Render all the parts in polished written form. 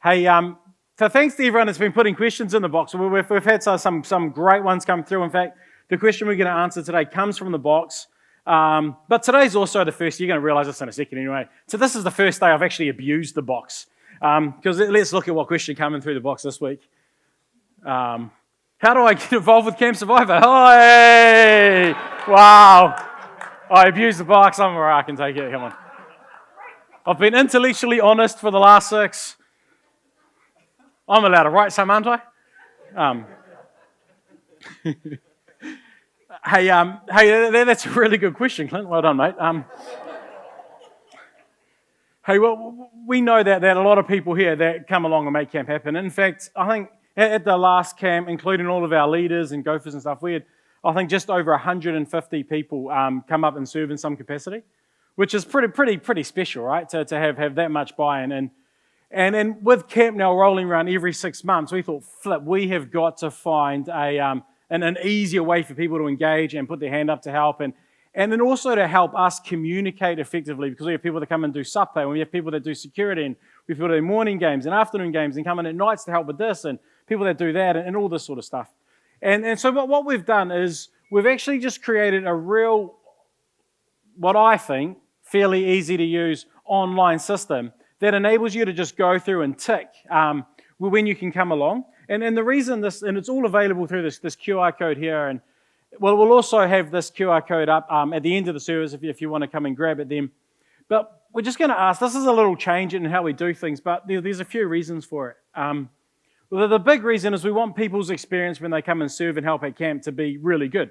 Hey, so thanks to everyone that's been putting questions in the box. We've had some great ones come through. In fact, the question we're going to answer today comes from the box. But today's also the first. You're going to realize this in a second anyway. So this is the first day I've actually abused the box. Because let's look at what question coming through the box this week. How do I get involved with Camp Survivor? Hey! Wow. I abused the box. I'm all right. I can take it. Come on. I've been intellectually honest for the last 6. I'm allowed to write some, aren't I? Hey, that's a really good question, Clint. Well done, mate. Hey, well, we know that a lot of people here that come along and make camp happen. In fact, I think at the last camp, including all of our leaders and gophers and stuff, we had, I think, just over 150 people come up and serve in some capacity, which is pretty special, right? To have that much buy-in. And with camp now rolling around every 6 months, we thought, we have got to find an easier way for people to engage and put their hand up to help, and then also to help us communicate effectively, because we have people that come and do supper, and we have people that do security, and we have people that do morning games and afternoon games, and come in at nights to help with this, and people that do that, and all this sort of stuff. And so what we've done is we've actually just created a real, what I think, fairly easy to use online system that enables you to just go through and tick when you can come along. And the reason this, and it's all available through this QR code here, and well, we'll also have this QR code up at the end of the service if you want to come and grab it then. But we're just going to ask, this is a little change in how we do things, but there's a few reasons for it. Well, the big reason is we want people's experience when they come and serve and help at camp to be really good.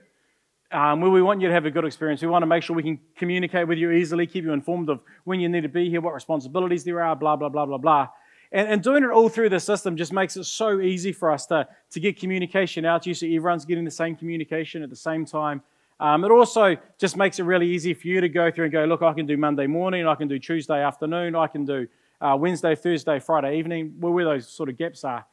We want you to have a good experience. We want to make sure we can communicate with you easily, keep you informed of when you need to be here, what responsibilities there are, blah, blah, blah, blah, blah. And doing it all through the system just makes it so easy for us to get communication out to you, so everyone's getting the same communication at the same time. It also just makes it really easy for you to go through and go, look, I can do Monday morning, I can do Tuesday afternoon, I can do Wednesday, Thursday, Friday evening, where those sort of gaps are.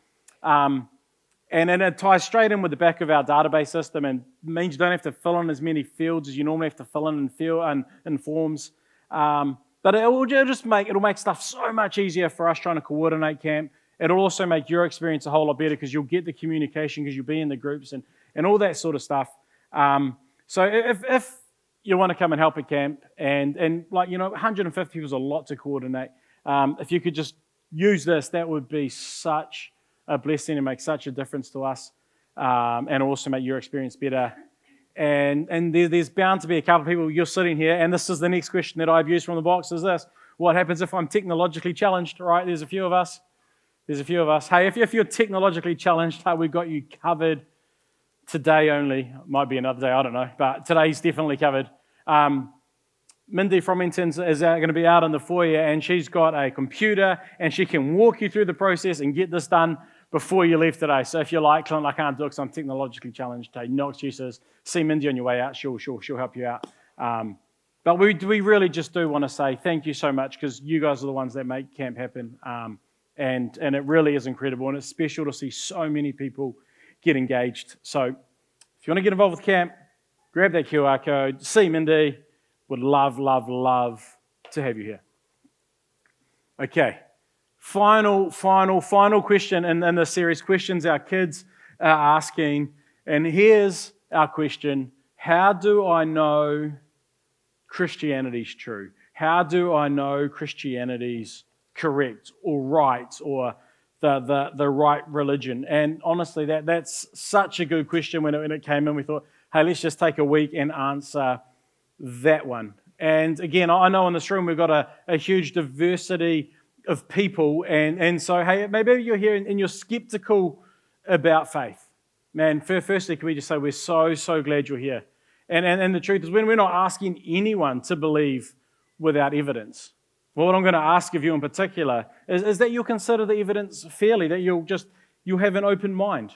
And then it ties straight in with the back of our database system, and means you don't have to fill in as many fields as you normally have to fill in forms. But it'll make stuff so much easier for us trying to coordinate camp. It'll also make your experience a whole lot better because you'll get the communication, because you'll be in the groups and all that sort of stuff. So if you want to come and help at camp, and 150 people is a lot to coordinate. If you could just use this, that would be such a blessing and make such a difference to us, and also make your experience better. And there's bound to be a couple of people, you're sitting here, and this is the next question that I've used from the box, is this: what happens if I'm technologically challenged? Right, there's a few of us. Hey, if you're technologically challenged, we've got you covered today only. Might be another day, I don't know, but today's definitely covered. Mindy from Minton's is going to be out in the foyer, and she's got a computer, and she can walk you through the process and get this done before you leave today. So if you're like, Clint, I can't do it because I'm technologically challenged, hey, no excuses. See Mindy on your way out. She'll help you out. But we really just do want to say thank you so much, because you guys are the ones that make camp happen. And it really is incredible, and it's special to see so many people get engaged. So if you want to get involved with camp, grab that QR code, see Mindy. Would love to have you here. Okay. Final question in this series, questions our kids are asking. And here's our question: how do I know Christianity's true? How do I know Christianity's correct or right, or the right religion? And honestly, that's such a good question. When it came in, we thought, hey, let's just take a week and answer that one. And again, I know in this room we've got a huge diversity of people, and so hey, maybe you're here and you're skeptical about faith. Man, firstly, can we just say we're so glad you're here. And the truth is, when we're not asking anyone to believe without evidence. Well, what I'm going to ask of you in particular is that you'll consider the evidence fairly, that you'll have an open mind.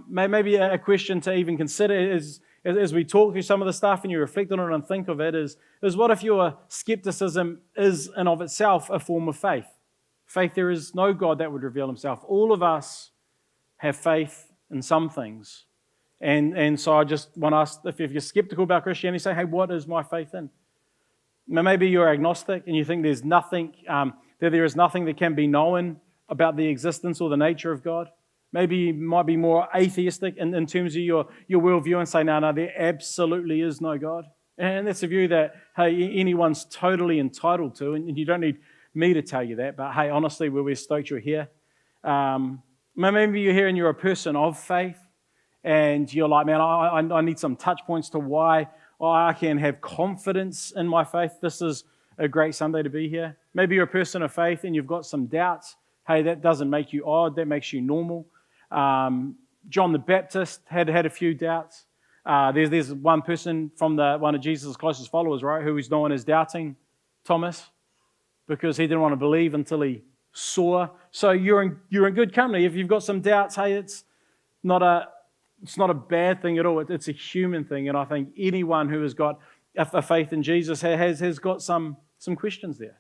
Maybe a question to even consider is, as we talk through some of the stuff and you reflect on it and think of it, is what if your skepticism is in of itself a form of faith? Faith, there is no God that would reveal himself. All of us have faith in some things. And so I just want to ask, if you're skeptical about Christianity, say, hey, what is my faith in? Maybe you're agnostic and you think there's nothing, that there is nothing that can be known about the existence or the nature of God. Maybe you might be more atheistic in terms of your worldview and say, no, there absolutely is no God. And that's a view that, hey, anyone's totally entitled to, and you don't need me to tell you that, but hey, honestly, we're stoked you're here. Maybe you're here and you're a person of faith, and you're like, man, I need some touch points to why I can have confidence in my faith. This is a great Sunday to be here. Maybe you're a person of faith and you've got some doubts. Hey, that doesn't make you odd, that makes you normal. John the Baptist had a few doubts. There's one person from one of Jesus' closest followers, right, who is known as Doubting Thomas, because he didn't want to believe until he saw. So you're in good company. If you've got some doubts, hey, it's not a bad thing at all. It's a human thing, and I think anyone who has got a faith in Jesus has got some questions there.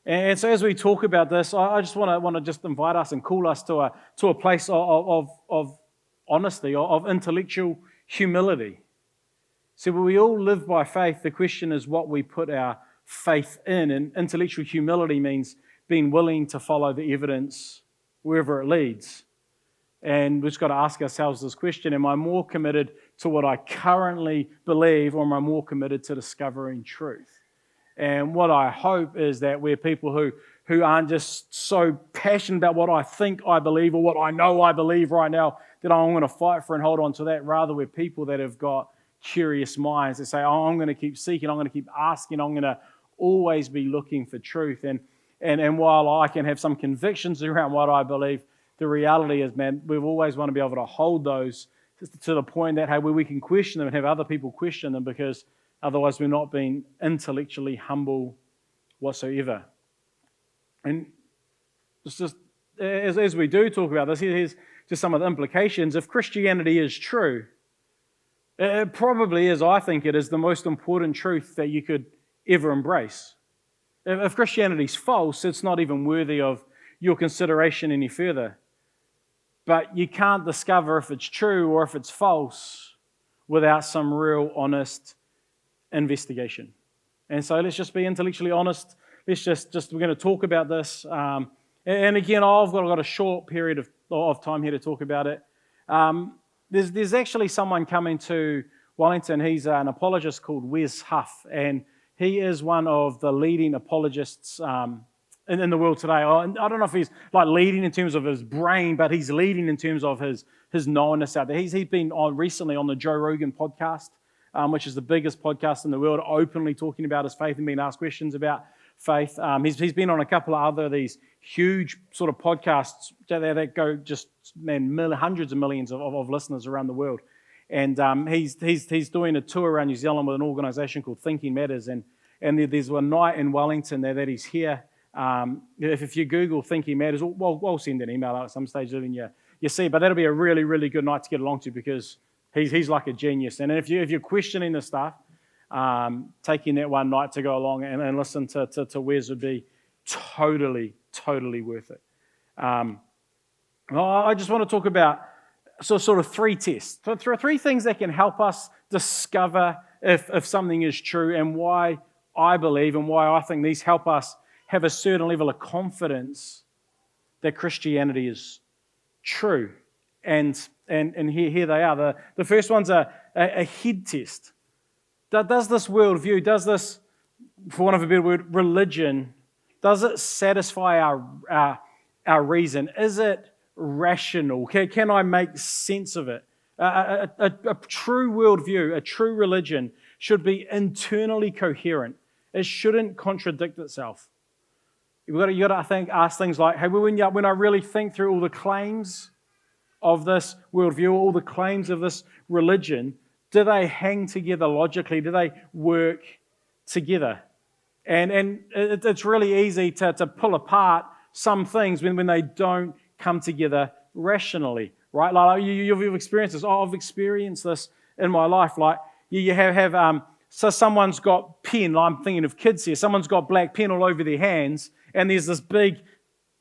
And so as we talk about this, I just want to just invite us and call us to a place of honesty, of intellectual humility. So when we all live by faith, the question is what we put our faith in. And intellectual humility means being willing to follow the evidence wherever it leads. And we've just got to ask ourselves this question: am I more committed to what I currently believe, or am I more committed to discovering truth? And what I hope is that we're people who aren't just so passionate about what I think I believe or what I know I believe right now that I'm going to fight for and hold on to that. Rather, we're people that have got curious minds that say, oh, I'm going to keep seeking, I'm going to keep asking, I'm going to always be looking for truth. And while I can have some convictions around what I believe, the reality is, man, we've always want to be able to hold those to the point that, hey, where we can question them and have other people question them, because otherwise we're not being intellectually humble whatsoever. And it's just, as we do talk about this, here's just some of the implications. If Christianity is true, it probably is, I think it is, the most important truth that you could ever embrace. If Christianity's false, it's not even worthy of your consideration any further. But you can't discover if it's true or if it's false without some real honest investigation. And so let's just be intellectually honest. Let's just we're going to talk about this. And again, I've got a short period of time here to talk about it. There's actually someone coming to Wellington. He's an apologist called Wes Huff, and he is one of the leading apologists in the world today. I don't know if he's like leading in terms of his brain, but he's leading in terms of his knownness out there. He's been recently on the Joe Rogan podcast, which is the biggest podcast in the world, openly talking about his faith and being asked questions about faith. He's been on a couple of other these huge sort of podcasts that go just, man, hundreds of millions of listeners around the world. And he's doing a tour around New Zealand with an organisation called Thinking Matters. And there's one night in Wellington there that he's here. If you Google Thinking Matters, we'll send an email out at some stage and you see. But that'll be a really, really good night to get along to, because he's like a genius. And if you're questioning this stuff, taking that one night to go along and listen to Wes would be totally worth it. I just want to talk about sort of three tests. So three things that can help us discover if something is true, and why I believe and why I think these help us have a certain level of confidence that Christianity is true. And here they are. The first one's a head test. Does this worldview, does this, for want of a better word, religion, does it satisfy our reason? Is it rational? Can I make sense of it? A true worldview, a true religion should be internally coherent. It shouldn't contradict itself. You got to ask things like, hey, when I really think through all the claims of this worldview, all the claims of this religion, do they hang together logically? Do they work together? And it's really easy to pull apart some things when they don't come together rationally, right? Like you've experienced this. I've experienced this in my life. Like you have so someone's got pen. I'm thinking of kids here. Someone's got black pen all over their hands, and there's this big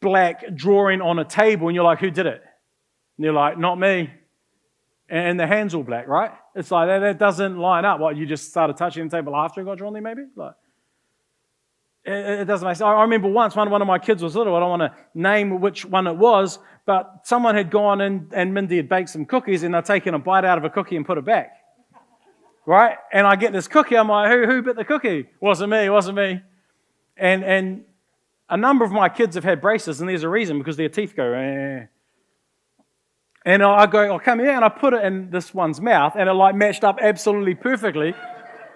black drawing on a table, and you're like, who did it? And you're like, not me. And the hand's all black, right? It's like, that doesn't line up. What, you just started touching the table after it got drawn there, maybe? Like, It doesn't make sense. I remember once one of my kids was little. I don't want to name which one it was, but someone had gone in and Mindy had baked some cookies and they'd taken a bite out of a cookie and put it back. Right? And I get this cookie. I'm like, who bit the cookie? Wasn't me. And a number of my kids have had braces, and there's a reason, because their teeth go, eh. And I'll come here and I put it in this one's mouth, and it like matched up absolutely perfectly.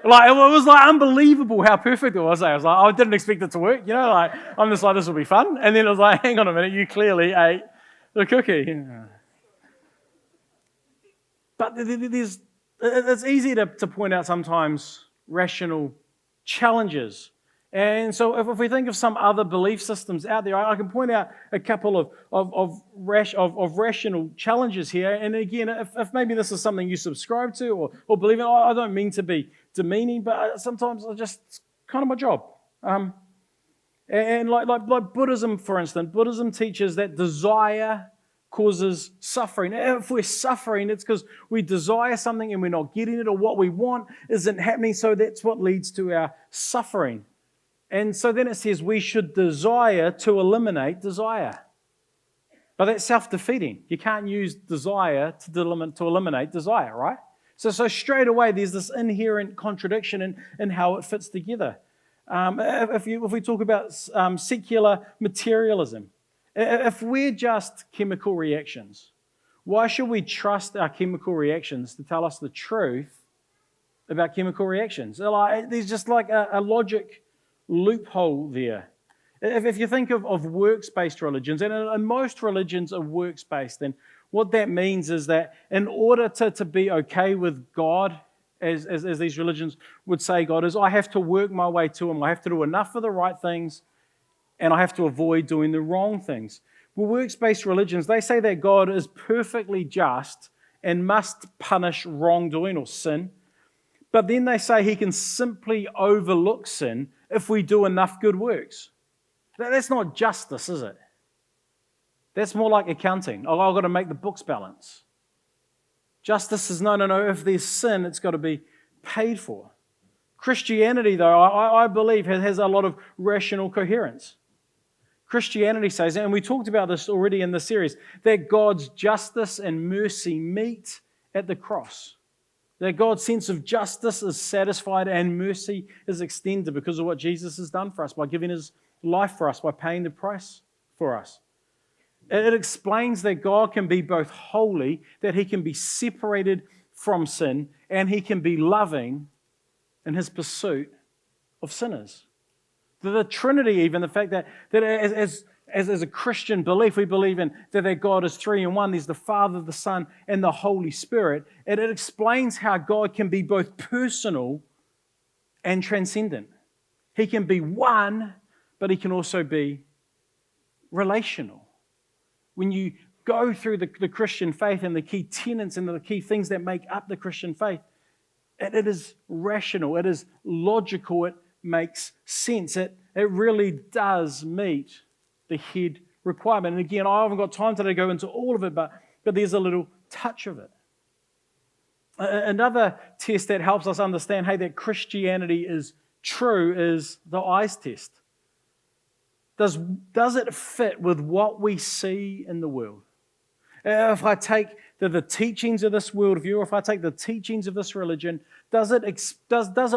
Like, it was like unbelievable how perfect it was. I was like, I didn't expect it to work, like, I'm just like, this will be fun. And then it was like, hang on a minute, you clearly ate the cookie. But it's easy to point out sometimes rational challenges. And so if we think of some other belief systems out there, I can point out a couple of rational challenges here. And again, if maybe this is something you subscribe to or believe in, I don't mean to be demeaning, but sometimes it's kind of my job. And like Buddhism, for instance, Buddhism teaches that desire causes suffering. If we're suffering, it's because we desire something and we're not getting it, or what we want isn't happening, so that's what leads to our suffering. And so then it says we should desire to eliminate desire. But that's self-defeating. You can't use desire to eliminate desire, right? So straight away there's this inherent contradiction in how it fits together. If we talk about secular materialism, if we're just chemical reactions, why should we trust our chemical reactions to tell us the truth about chemical reactions? There's just like a logic loophole there. If you think of works-based religions, and most religions are works-based, then what that means is that in order to be okay with God, as these religions would say God is, I have to work my way to Him. I have to do enough of the right things, and I have to avoid doing the wrong things. Well, works-based religions, they say that God is perfectly just and must punish wrongdoing or sin, but then they say He can simply overlook sin if we do enough good works. That's not justice, is it? That's more like accounting. I've got to make the books balance. Justice is no. If there's sin, it's got to be paid for. Christianity, though, I believe has a lot of rational coherence. Christianity says, and we talked about this already in the series, that God's justice and mercy meet at the cross. That God's sense of justice is satisfied and mercy is extended because of what Jesus has done for us, by giving His life for us, by paying the price for us. It explains that God can be both holy, that He can be separated from sin, and He can be loving in His pursuit of sinners. The Trinity, even the fact that as a Christian belief, we believe in that God is three in one. There's the Father, the Son, and the Holy Spirit. And it explains how God can be both personal and transcendent. He can be one, but He can also be relational. When you go through the Christian faith and the key tenets and the key things that make up the Christian faith, it is rational, it is logical, it makes sense. It really does meet the head requirement. And again, I haven't got time today to go into all of it, but there's a little touch of it. Another test that helps us understand, that Christianity is true is the eyes test. Does it fit with what we see in the world? If I take the teachings of this worldview, if I take the teachings of this religion, does it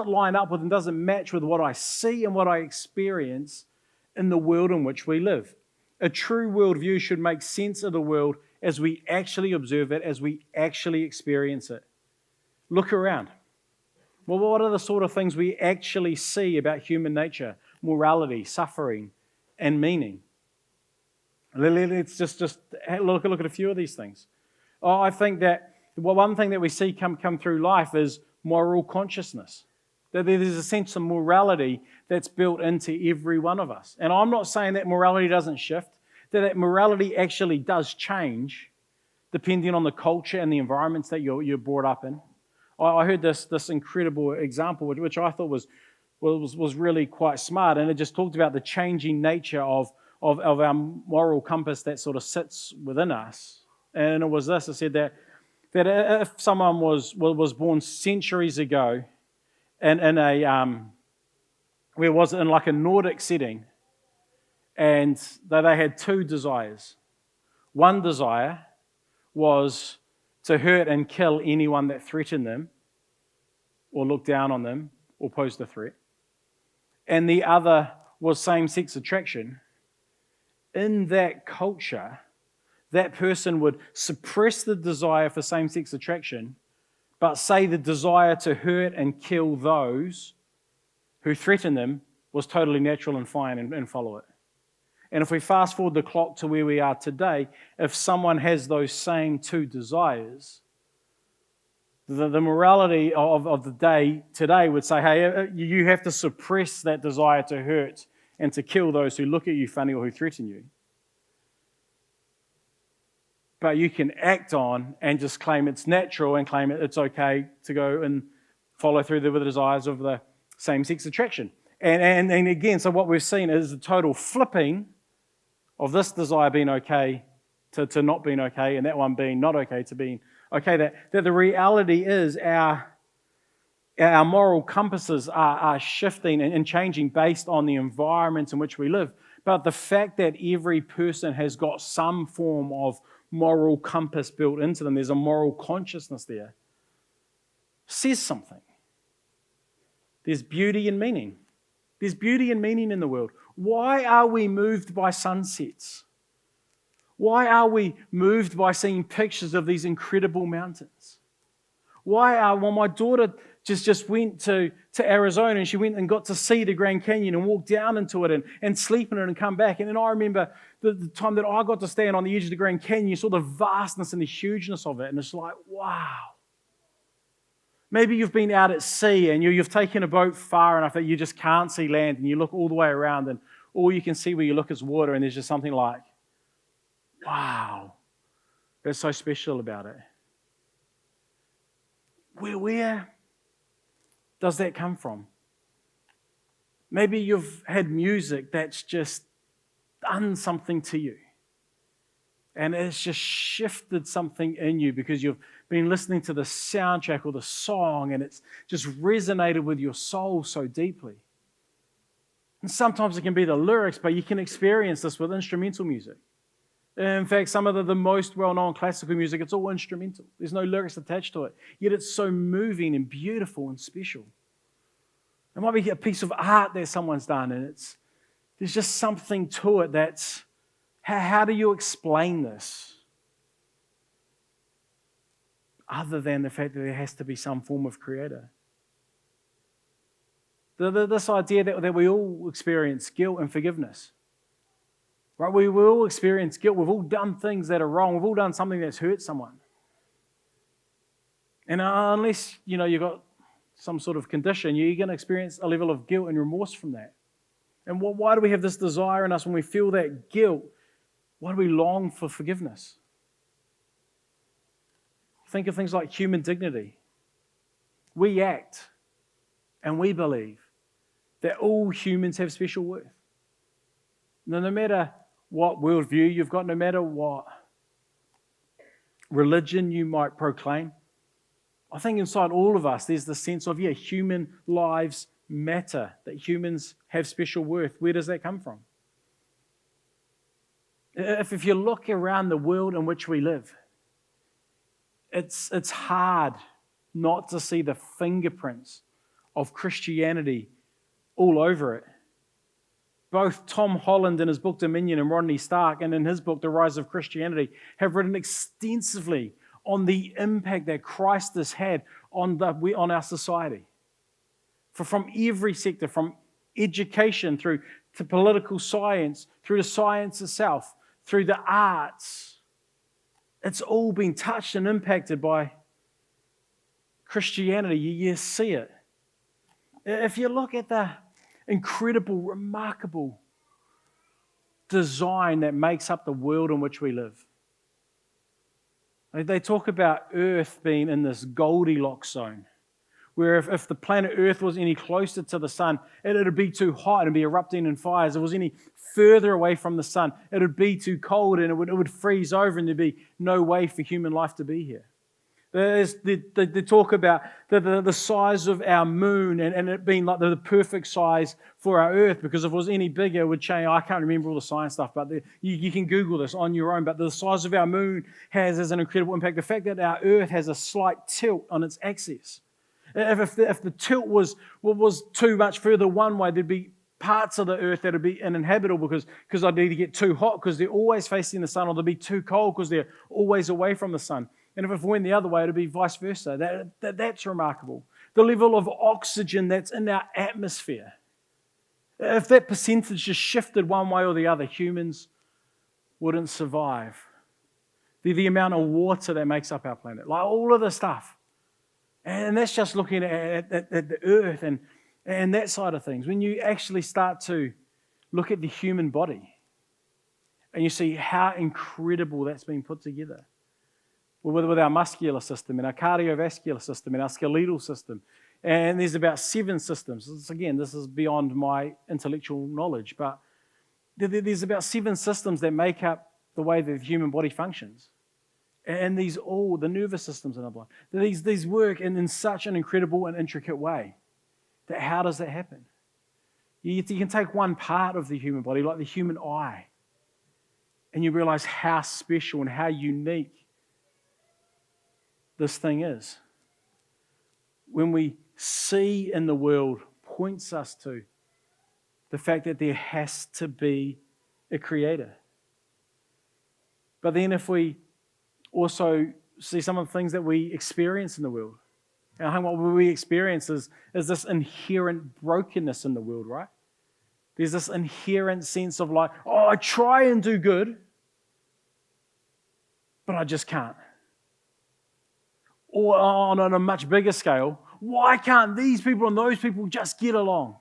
line up with and does it match with what I see and what I experience in the world in which we live? A true worldview should make sense of the world as we actually observe it, as we actually experience it. Look around. Well, what are the sort of things we actually see about human nature, morality, suffering, and meaning? Let's just look at a few of these things. I think that one thing that we see come through life is moral consciousness. That there's a sense of morality that's built into every one of us. And I'm not saying that morality doesn't shift, that morality actually does change depending on the culture and the environments that you're brought up in. I heard this incredible example, which I thought was really quite smart, and it just talked about the changing nature of our moral compass that sort of sits within us. And it was this: it said that if someone was born centuries ago in where was it, in like a Nordic setting, and they had two desires. One desire was to hurt and kill anyone that threatened them or looked down on them or posed a threat. And the other was same-sex attraction. In that culture, that person would suppress the desire for same-sex attraction, but say the desire to hurt and kill those who threaten them was totally natural and fine, and follow it. And if we fast forward the clock to where we are today, if someone has those same two desires, the morality of the day today would say, hey, you have to suppress that desire to hurt and to kill those who look at you funny or who threaten you. But you can act on and just claim it's natural and claim it's okay to go and follow through with the desires of the same-sex attraction. And again, so what we've seen is the total flipping of this desire being okay to not being okay, and that one being not okay to being okay. That the reality is our moral compasses are shifting and changing based on the environment in which we live. But the fact that every person has got some form of moral compass built into them, there's a moral consciousness there, says something. There's beauty and meaning. There's beauty and meaning in the world. Why are we moved by sunsets? Why are we moved by seeing pictures of these incredible mountains? Well, my daughter just went to Arizona, and she went and got to see the Grand Canyon and walk down into it and sleep in it and come back. And then I remember the time that I got to stand on the edge of the Grand Canyon, you saw the vastness and the hugeness of it. And it's like, wow. Maybe you've been out at sea and you've taken a boat far enough that you just can't see land, and you look all the way around and all you can see where you look is water, and there's just something like, wow, that's so special about it. Where does that come from? Maybe you've had music that's just done something to you, and it's just shifted something in you because you've been listening to the soundtrack or the song, and it's just resonated with your soul so deeply. And sometimes it can be the lyrics, but you can experience this with instrumental music. In fact, some of the most well-known classical music, it's all instrumental. There's no lyrics attached to it. Yet it's so moving and beautiful and special. It might be a piece of art that someone's done, and there's just something to it that's, how do you explain this? Other than the fact that there has to be some form of creator. This idea that we all experience guilt and forgiveness. Right? We all experience guilt. We've all done things that are wrong. We've all done something that's hurt someone. And unless you've got some sort of condition, you're going to experience a level of guilt and remorse from that. And why do we have this desire in us when we feel that guilt? Why do we long for forgiveness? Think of things like human dignity. We act and we believe that all humans have special worth. No matter what worldview you've got, no matter what religion you might proclaim, I think inside all of us there's the sense of, human lives matter, that humans have special worth. Where does that come from? If you look around the world in which we live, it's hard not to see the fingerprints of Christianity all over it. Both Tom Holland in his book Dominion and Rodney Stark and in his book The Rise of Christianity have written extensively on the impact that Christ has had on our society. From every sector, from education through to political science, through to science itself, through the arts. It's all been touched and impacted by Christianity. You see it. If you look at the incredible, remarkable design that makes up the world in which we live. They talk about Earth being in this Goldilocks zone, where if the planet Earth was any closer to the sun, it would be too hot and be erupting in fires. If it was any further away from the sun, it would be too cold and it would freeze over, and there'd be no way for human life to be here. They talk about the size of our moon and it being like the perfect size for our Earth, because if it was any bigger, it would change. I can't remember all the science stuff, but you can Google this on your own. But the size of our moon has an incredible impact. The fact that our Earth has a slight tilt on its axis. If the tilt was too much further one way, there'd be parts of the Earth that would be uninhabitable because they'd either get too hot because they're always facing the sun, or they'd be too cold because they're always away from the sun. And if it went the other way, it'd be vice versa. That's remarkable. The level of oxygen that's in our atmosphere. If that percentage just shifted one way or the other, humans wouldn't survive. The amount of water that makes up our planet, like all of the stuff. And that's just looking at the earth and that side of things. When you actually start to look at the human body and you see how incredible that's been put together. With our muscular system and our cardiovascular system and our skeletal system. And there's about 7 systems. Again, this is beyond my intellectual knowledge, but there's about 7 systems that make up the way the human body functions. And these all, the nervous systems in our body, these work in such an incredible and intricate way. That how does that happen? You can take one part of the human body, like the human eye, and you realize how special and how unique this thing is. When we see in the world points us to the fact that there has to be a creator. But then if we also see some of the things that we experience in the world, and I think what we experience is this inherent brokenness in the world, right? There's this inherent sense of like, oh, I try and do good, but I just can't. Or on a much bigger scale, why can't these people and those people just get along?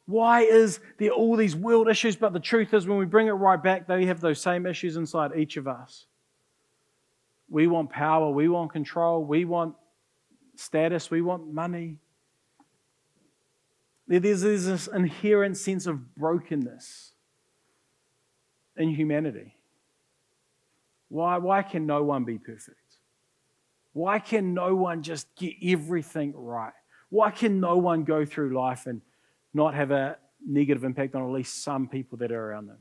Why is there all these world issues, but the truth is when we bring it right back, they have those same issues inside each of us. We want power, we want control, we want status, we want money. There's this inherent sense of brokenness in humanity. Why can no one be perfect? Why can no one just get everything right? Why can no one go through life and not have a negative impact on at least some people that are around them?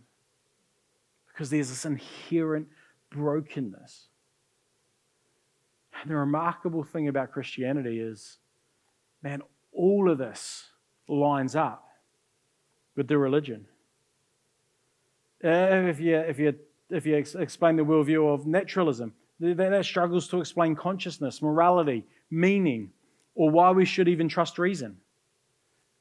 Because there's this inherent brokenness. And the remarkable thing about Christianity is, man, all of this lines up with the religion. If you explain the worldview of naturalism, that struggles to explain consciousness, morality, meaning, or why we should even trust reason.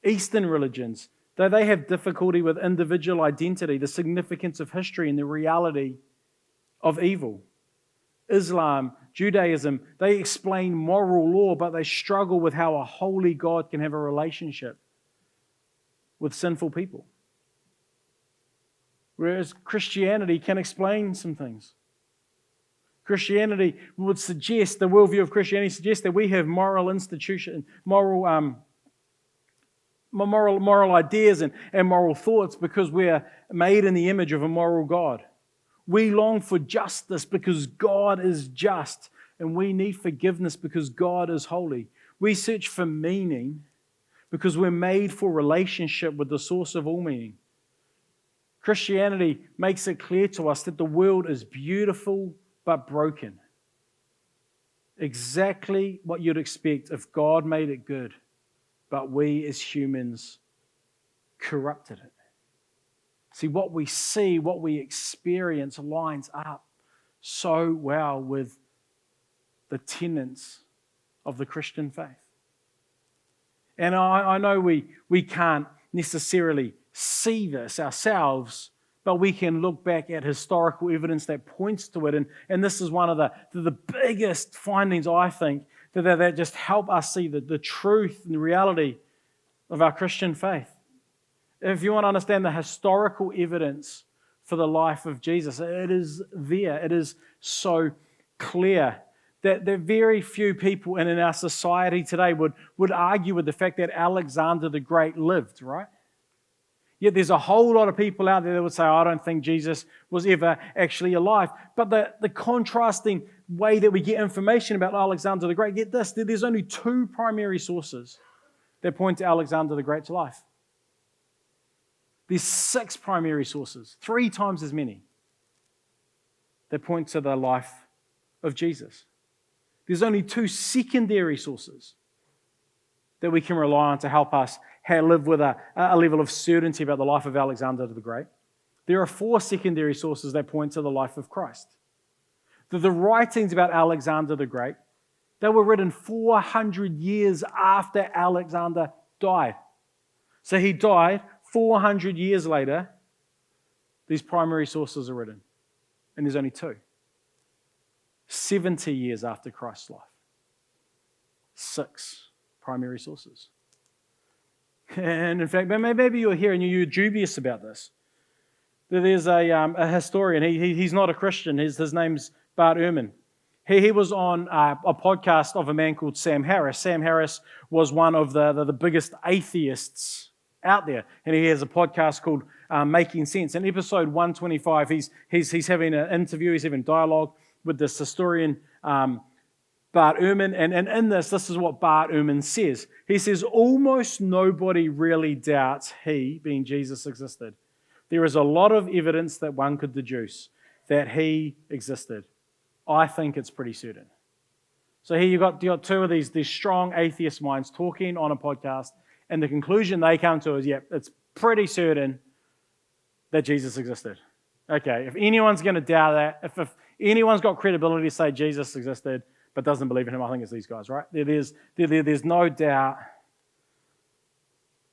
Eastern religions, though they have difficulty with individual identity, the significance of history, and the reality of evil. Islam, Judaism, they explain moral law, but they struggle with how a holy God can have a relationship with sinful people. Whereas Christianity can explain some things. Christianity would suggest, the worldview of Christianity suggests that we have moral institutions, moral ideas and moral thoughts because we're made in the image of a moral God. We long for justice because God is just, and we need forgiveness because God is holy. We search for meaning because we're made for relationship with the source of all meaning. Christianity makes it clear to us that the world is beautiful but broken. Exactly what you'd expect if God made it good, but we as humans corrupted it. See, what we see, what we experience lines up so well with the tenets of the Christian faith. And I know we can't necessarily see this ourselves, but we can look back at historical evidence that points to it. And this is one of the biggest findings, I think, that just help us see the truth and the reality of our Christian faith. If you want to understand the historical evidence for the life of Jesus, it is there. It is so clear that very few people in our society today would argue with the fact that Alexander the Great lived, right? Yet there's a whole lot of people out there that would say, I don't think Jesus was ever actually alive. But the contrasting way that we get information about Alexander the Great, get this, there's only 2 primary sources that point to Alexander the Great's life. There's 6 primary sources, 3 times as many, that point to the life of Jesus. There's only 2 secondary sources that we can rely on to help us live with a level of certainty about the life of Alexander the Great. There are 4 secondary sources that point to the life of Christ. The writings about Alexander the Great, they were written 400 years after Alexander died. So he died 400 years later. These primary sources are written. And there's only 2. 70 years after Christ's life. 6 primary sources. And in fact, maybe you're here and you're dubious about this. There's a historian. He's not a Christian. His name's Bart Ehrman. He was on a podcast of a man called Sam Harris. Sam Harris was one of the biggest atheists out there. And he has a podcast called Making Sense. In episode 125, he's having an interview, he's having dialogue with this historian, Bart Ehrman. And in this is what Bart Ehrman says. He says, almost nobody really doubts he, being Jesus, existed. There is a lot of evidence that one could deduce that he existed. I think it's pretty certain. So here you've got 2 of these strong atheist minds talking on a podcast, and the conclusion they come to is, it's pretty certain that Jesus existed. Okay, if anyone's going to doubt that, if anyone's got credibility to say Jesus existed but doesn't believe in him, I think it's these guys, right? There's no doubt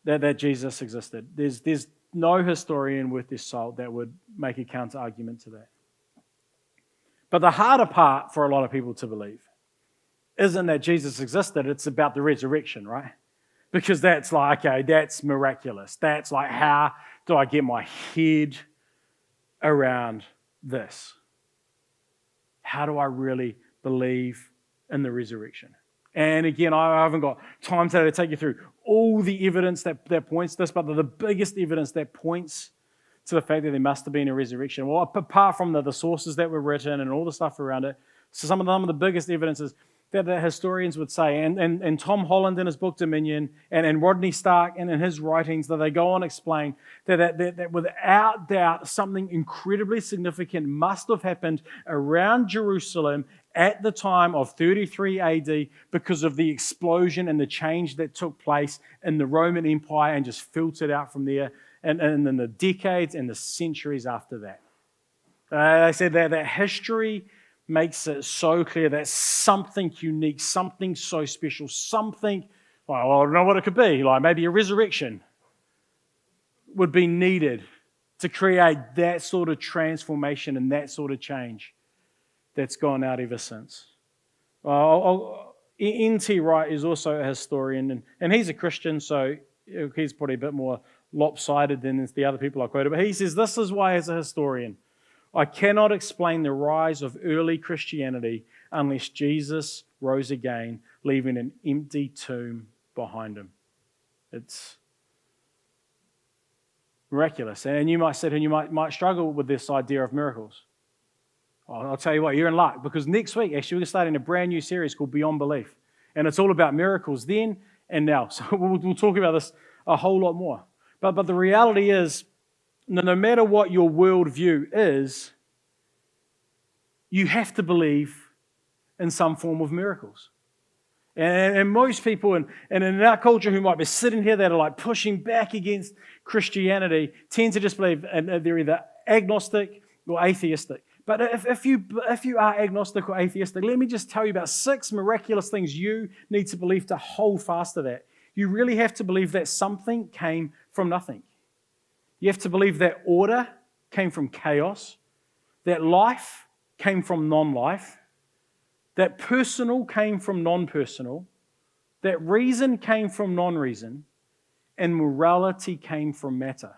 that Jesus existed. There's no historian worth their salt that would make a counter-argument to that. But the harder part for a lot of people to believe isn't that Jesus existed, it's about the resurrection, right? Because that's like, okay, that's miraculous. That's like, how do I get my head around this? How do I really believe in the resurrection? And again, I haven't got time today to take you through all the evidence that points to this, but the biggest evidence that points to the fact that there must have been a resurrection. Well, apart from the sources that were written and all the stuff around it, so some of the biggest evidences that the historians would say, and Tom Holland in his book Dominion, and Rodney Stark in his writings, that they go on to explain that without doubt something incredibly significant must have happened around Jerusalem at the time of 33 AD because of the explosion and the change that took place in the Roman Empire and just filtered out from there and in the decades and the centuries after that. They said that history makes it so clear that something unique, something so special, something, well, I don't know what it could be, like maybe a resurrection would be needed to create that sort of transformation and that sort of change that's gone out ever since. N.T. Wright is also a historian, and he's a Christian, so he's probably a bit more lopsided than the other people I quoted, but he says, this is why as a historian, I cannot explain the rise of early Christianity unless Jesus rose again, leaving an empty tomb behind him. It's miraculous. And you might sit and you might struggle with this idea of miracles. I'll tell you what, you're in luck, because next week, actually, we're starting a brand new series called Beyond Belief. And it's all about miracles then and now. So we'll talk about this a whole lot more. But the reality is, no matter what your worldview is, you have to believe in some form of miracles. And most people in our culture who might be sitting here that are like pushing back against Christianity tend to just believe they're either agnostic or atheistic. But if you are agnostic or atheistic, let me just tell you about 6 miraculous things you need to believe to hold fast to that. You really have to believe that something came from nothing. You have to believe that order came from chaos, that life came from non-life, that personal came from non-personal, that reason came from non-reason, and morality came from matter.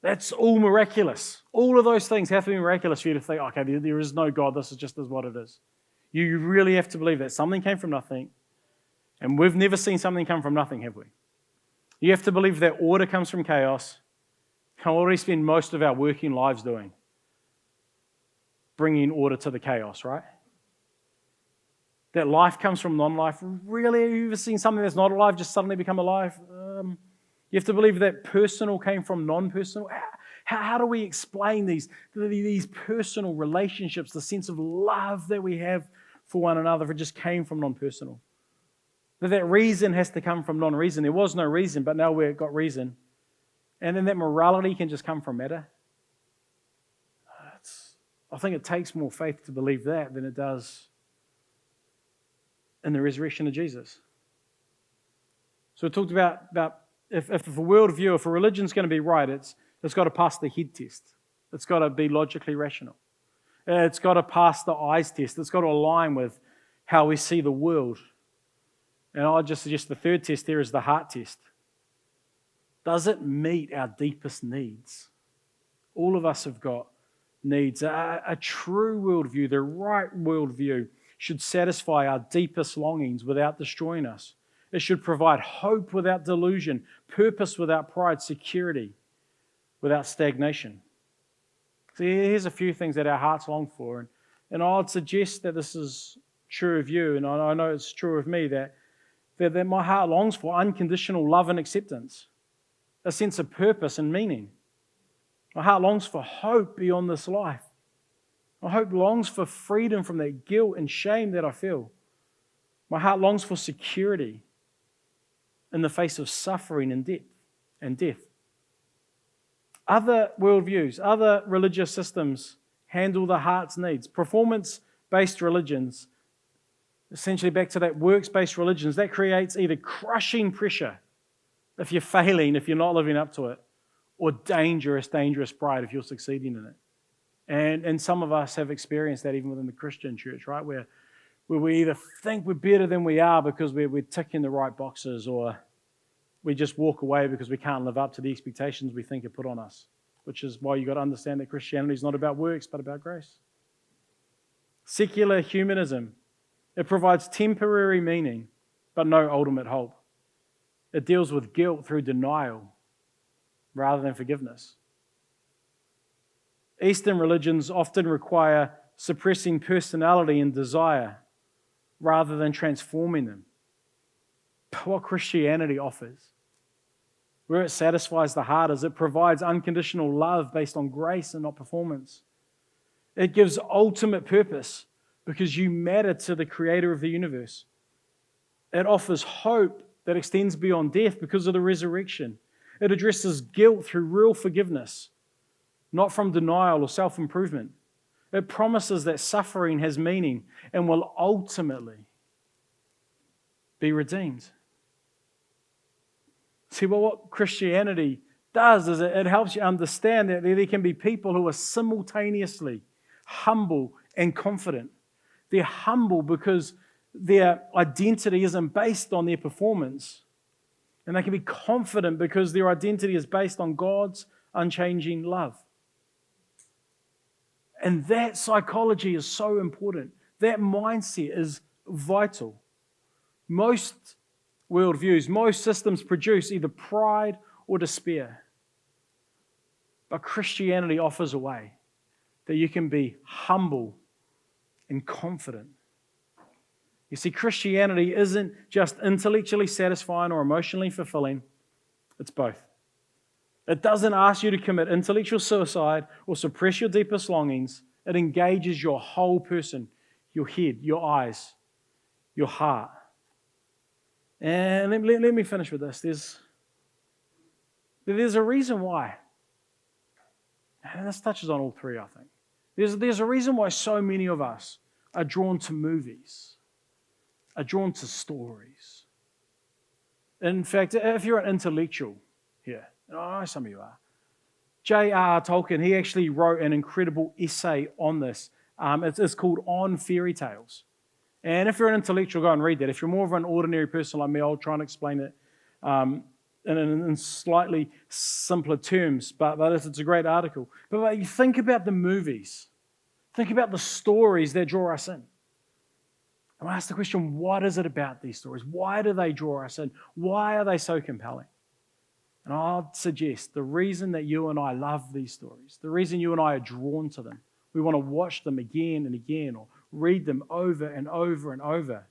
That's all miraculous. All of those things have to be miraculous for you to think, okay, there is no God, this is just what it is. You really have to believe that something came from nothing, and we've never seen something come from nothing, have we? You have to believe that order comes from chaos. What do we spend most of our working lives doing? bringing order to the chaos, right? That life comes from non-life. Really, have you ever seen something that's not alive just suddenly become alive? You have to believe that personal came from non-personal. How do we explain these personal relationships, the sense of love that we have for one another, if it just came from non-personal? That reason has to come from non-reason. There was no reason, but now we've got reason. And then that morality can just come from matter. I think it takes more faith to believe that than it does in the resurrection of Jesus. So we talked about if a worldview, if a religion's going to be right, it's got to pass the head test. It's got to be logically rational. It's got to pass the eyes test. It's got to align with how we see the world. And I'd just suggest the third test there is the heart test. Does it meet our deepest needs? All of us have got needs. A true worldview, the right worldview, should satisfy our deepest longings without destroying us. It should provide hope without delusion, purpose without pride, security without stagnation. So here's a few things that our hearts long for. And I'd suggest that this is true of you, and I know it's true of me, that my heart longs for unconditional love and acceptance, a sense of purpose and meaning. My heart longs for hope beyond this life. My hope longs for freedom from that guilt and shame that I feel. My heart longs for security in the face of suffering and death. Other worldviews, other religious systems handle the heart's needs. Performance-based religions, essentially back to that works-based religions, that creates either crushing pressure if you're failing, if you're not living up to it, or dangerous pride if you're succeeding in it. And some of us have experienced that even within the Christian church, right? Where we either think we're better than we are because we're ticking the right boxes, or we just walk away because we can't live up to the expectations we think are put on us, which is why you've got to understand that Christianity is not about works, but about grace. Secular humanism, it provides temporary meaning, but no ultimate hope. It deals with guilt through denial rather than forgiveness. Eastern religions often require suppressing personality and desire rather than transforming them. But what Christianity offers, where it satisfies the heart, is it provides unconditional love based on grace and not performance. It gives ultimate purpose because you matter to the creator of the universe. It offers hope that extends beyond death because of the resurrection. It addresses guilt through real forgiveness, not from denial or self-improvement. It promises that suffering has meaning and will ultimately be redeemed. See, well, what Christianity does is it helps you understand that there can be people who are simultaneously humble and confident. They're humble because their identity isn't based on their performance. And they can be confident because their identity is based on God's unchanging love. And that psychology is so important. That mindset is vital. Most worldviews, most systems produce either pride or despair. But Christianity offers a way that you can be humble and confident. You see, Christianity isn't just intellectually satisfying or emotionally fulfilling. It's both. It doesn't ask you to commit intellectual suicide or suppress your deepest longings. It engages your whole person, your head, your eyes, your heart. And let me finish with this. There's a reason why. And this touches on all three, I think. There's a reason why so many of us are drawn to movies, are drawn to stories. In fact, if you're an intellectual here, and I know some of you are, J.R.R. Tolkien, he actually wrote an incredible essay on this. It's called On Fairy Tales. And if you're an intellectual, go and read that. If you're more of an ordinary person like me, I'll try and explain it in slightly simpler terms, but it's a great article. But you think about the movies. Think about the stories that draw us in. And I ask the question, what is it about these stories? Why do they draw us in? Why are they so compelling? And I'll suggest the reason that you and I love these stories, the reason you and I are drawn to them, we want to watch them again and again or read them over and over and over,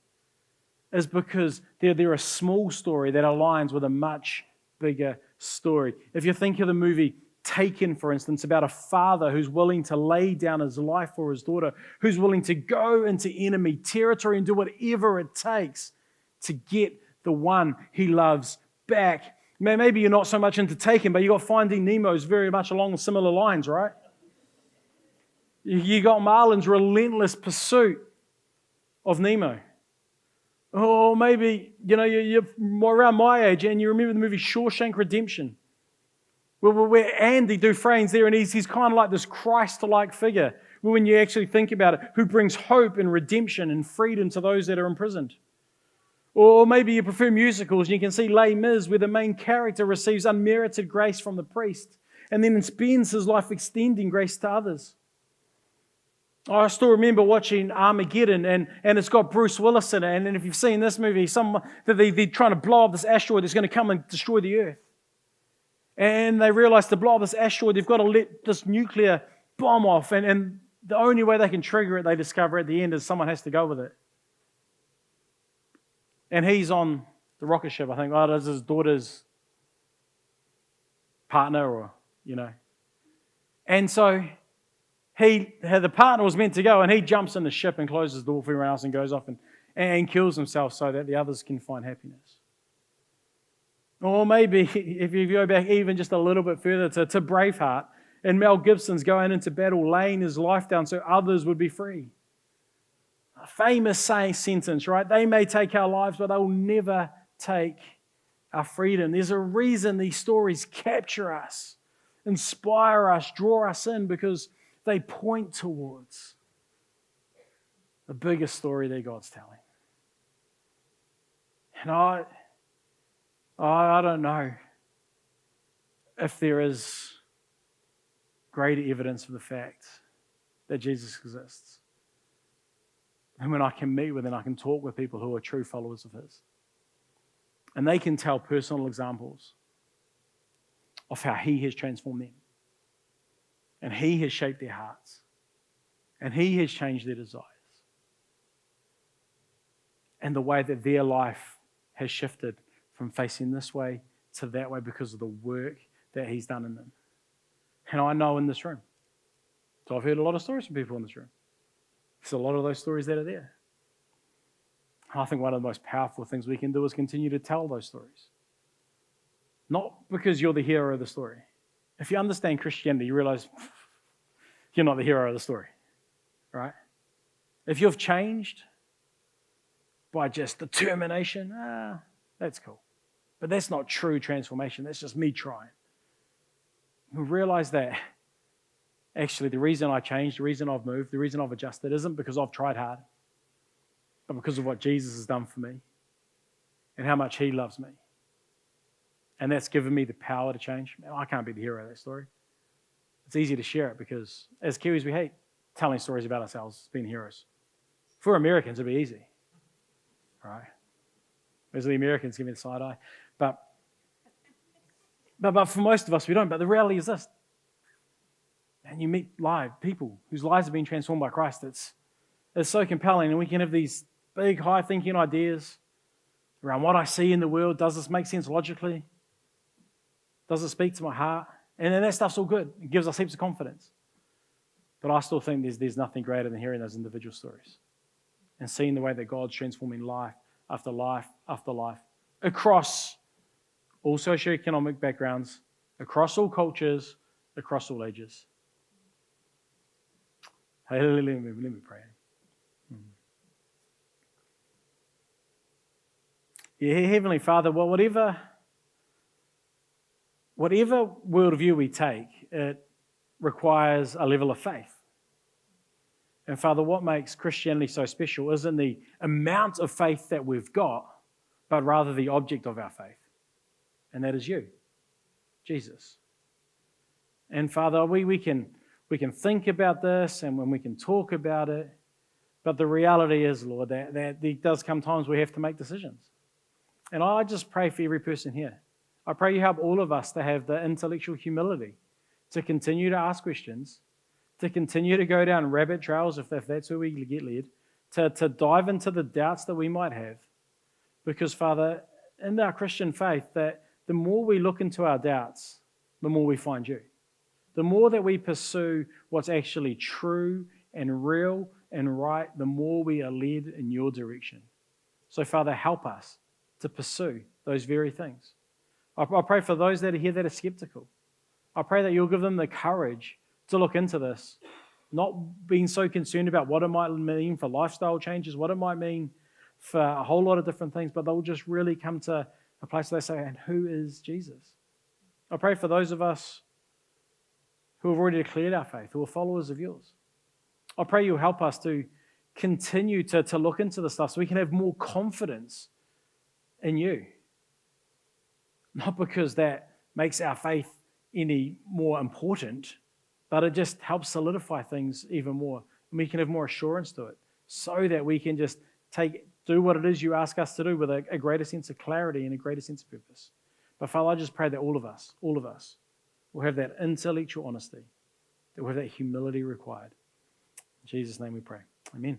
is because they're a small story that aligns with a much bigger story. If you think of the movie Taken, for instance, about a father who's willing to lay down his life for his daughter, who's willing to go into enemy territory and do whatever it takes to get the one he loves back. Maybe you're not so much into Taken, but you got Finding Nemo's very much along similar lines, right? You got Marlin's relentless pursuit of Nemo. Or maybe, you're around my age and you remember the movie Shawshank Redemption, where Andy Dufresne's there and he's kind of like this Christ-like figure, when you actually think about it, who brings hope and redemption and freedom to those that are imprisoned. Or maybe you prefer musicals and you can see Les Mis, where the main character receives unmerited grace from the priest and then spends his life extending grace to others. I still remember watching Armageddon, and it's got Bruce Willis in it. And if you've seen this movie, they're trying to blow up this asteroid that's going to come and destroy the Earth. And they realize to blow up this asteroid, they've got to let this nuclear bomb off. And the only way they can trigger it, they discover at the end, is someone has to go with it. And he's on the rocket ship, I think. Oh, that's his daughter's partner, And so the partner was meant to go, and he jumps in the ship and closes the door for everyone else and goes off and kills himself so that the others can find happiness. Or maybe, if you go back even just a little bit further to Braveheart, and Mel Gibson's going into battle, laying his life down so others would be free. A famous sentence, right? They may take our lives, but they will never take our freedom. There's a reason these stories capture us, inspire us, draw us in, because they point towards the biggest story that God's telling. And I don't know if there is greater evidence of the fact that Jesus exists. And when I can meet with and I can talk with people who are true followers of His, and they can tell personal examples of how He has transformed them, and He has shaped their hearts, and He has changed their desires, and the way that their life has shifted from facing this way to that way because of the work that He's done in them. And I know in this room, so I've heard a lot of stories from people in this room. There's a lot of those stories that are there. I think one of the most powerful things we can do is continue to tell those stories. Not because you're the hero of the story. If you understand Christianity, you realize you're not the hero of the story, right? If you've changed by just determination, that's cool. But that's not true transformation. That's just me trying. We realize that actually the reason I changed, the reason I've moved, the reason I've adjusted isn't because I've tried hard, but because of what Jesus has done for me and how much He loves me. And that's given me the power to change. Man, I can't be the hero of that story. It's easy to share it because as Kiwis, we hate telling stories about ourselves being heroes. For Americans, it'd be easy, right? Whereas the Americans give me the side eye. But for most of us, we don't. But the reality is this. And you meet live people whose lives have been transformed by Christ. It's so compelling. And we can have these big, high-thinking ideas around what I see in the world. Does this make sense logically? Does it speak to my heart? And then that stuff's all good. It gives us heaps of confidence. But I still think there's nothing greater than hearing those individual stories and seeing the way that God's transforming life after life after life across all socioeconomic backgrounds, across all cultures, across all ages. Hey, let me pray. Yeah, Heavenly Father, well, whatever worldview we take, it requires a level of faith. And Father, what makes Christianity so special isn't the amount of faith that we've got, but rather the object of our faith. And that is you, Jesus. And Father, we can think about this and when we can talk about it, but the reality is, Lord, that there does come times we have to make decisions. And I just pray for every person here. I pray you help all of us to have the intellectual humility to continue to ask questions, to continue to go down rabbit trails if that's where we get led, to dive into the doubts that we might have. Because, Father, in our Christian faith, that the more we look into our doubts, the more we find you. The more that we pursue what's actually true and real and right, the more we are led in your direction. So, Father, help us to pursue those very things. I pray for those that are here that are skeptical. I pray that you'll give them the courage to look into this, not being so concerned about what it might mean for lifestyle changes, what it might mean for a whole lot of different things, but they'll just really come to a place where they say, and who is Jesus? I pray for those of us who have already declared our faith, who are followers of yours. I pray you'll help us to continue to look into the stuff so we can have more confidence in you. Not because that makes our faith any more important, but it just helps solidify things even more. And we can have more assurance to it so that we can just do what it is you ask us to do with a greater sense of clarity and a greater sense of purpose. But Father, I just pray that all of us will have that intellectual honesty, that we'll have that humility required. In Jesus' name we pray. Amen.